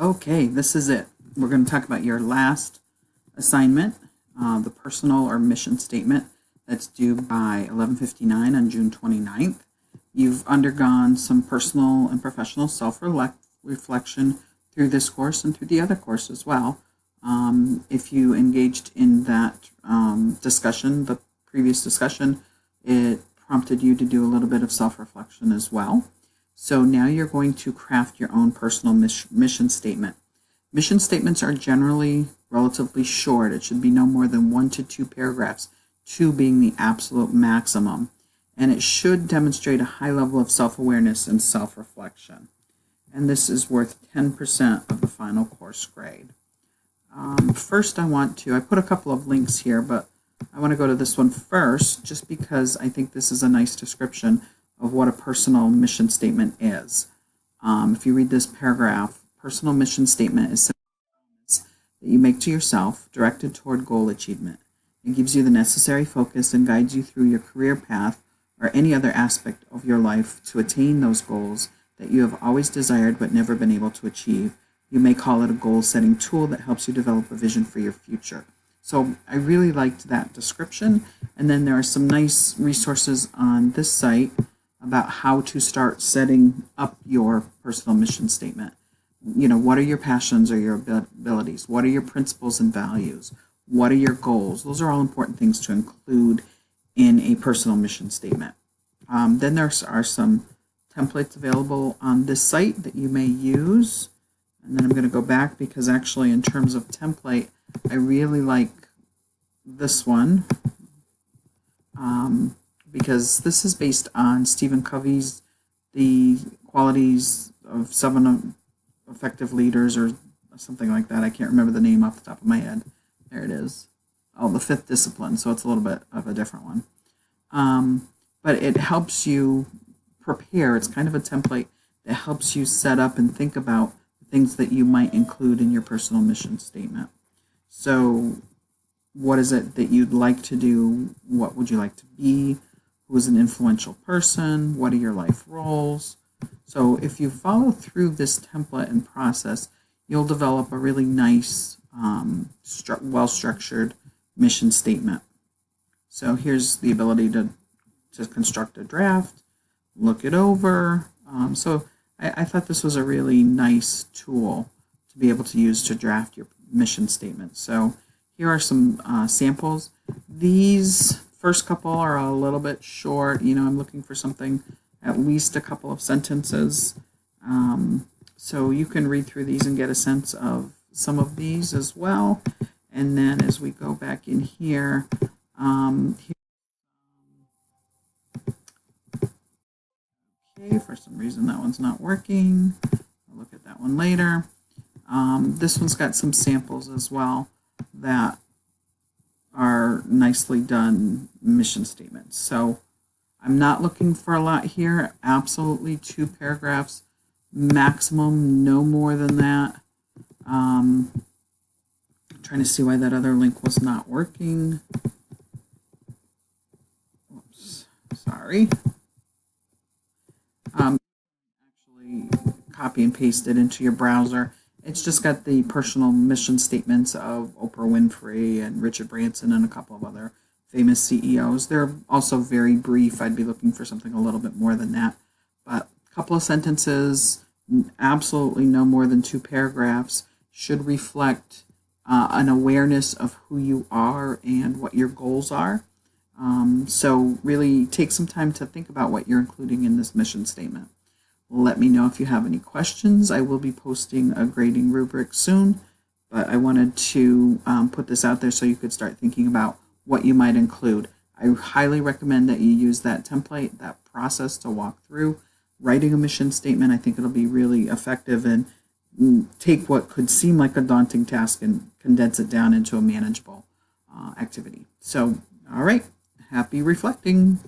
Okay, this is it. We're going to talk about your last assignment, the personal or mission statement that's due by 11:59 on June 29th. You've undergone some personal and professional self-reflection through this course and through the other course as well. If you engaged in that discussion, the previous discussion, it prompted you to do a little bit of self-reflection as well. So now you're going to craft your own personal mission statement. Mission statements are generally relatively short. It should be no more than 1 to 2 paragraphs, 2 being the absolute maximum. And it should demonstrate a high level of self-awareness and self-reflection. And this is worth 10% of the final course grade. First, I put a couple of links here, but I want to go to this one first, just because I think this is a nice description of what a personal mission statement is. If you read this paragraph, personal mission statement is that you make to yourself directed toward goal achievement. It gives you the necessary focus and guides you through your career path or any other aspect of your life to attain those goals that you have always desired but never been able to achieve. You may call it a goal-setting tool that helps you develop a vision for your future. So I really liked that description. And then there are some nice resources on this site about how to start setting up your personal mission statement. You know, what are your passions or your abilities? What are your principles and values? What are your goals? Those are all important things to include in a personal mission statement. Then there are some templates available on this site that you may use. And then I'm going to go back because actually in terms of template, I really like this one. Because this is based on Stephen Covey's The Qualities of 7 Effective Leaders or something like that. I can't remember the name off the top of my head. There it is. Oh, the 5th discipline. So it's a little bit of a different one. But it helps you prepare. It's kind of a template that helps you set up and think about things that you might include in your personal mission statement. So what is it that you'd like to do? What would you like to be? Who is an influential person? What are your life roles? So if you follow through this template and process, you'll develop a really nice, well-structured mission statement. So here's the ability to construct a draft, look it over. So I thought this was a really nice tool to be able to use to draft your mission statement. So here are some samples. These first couple are a little bit short. You know, I'm looking for something, at least a couple of sentences. So you can read through these and get a sense of some of these as well. And then as we go back in here, okay, for some reason that one's not working. I'll look at that one later. This one's got some samples as well that are nicely done mission statements. So I'm not looking for a lot here. Absolutely 2 paragraphs maximum, no more than that. I'm trying to see why that other link was not working. Oops, sorry. Actually copy and paste it into your browser. It's just got the personal mission statements of Oprah Winfrey and Richard Branson and a couple of other famous CEOs. They're also very brief. I'd be looking for something a little bit more than that. But a couple of sentences, absolutely no more than 2 paragraphs, should reflect an awareness of who you are and what your goals are. So really take some time to think about what you're including in this mission statement. Let me know if you have any questions. I will be posting a grading rubric soon, but I wanted to put this out there so you could start thinking about what you might include. I highly recommend that you use that template, that process to walk through writing a mission statement. I think it'll be really effective and take what could seem like a daunting task and condense it down into a manageable activity. So, all right, happy reflecting.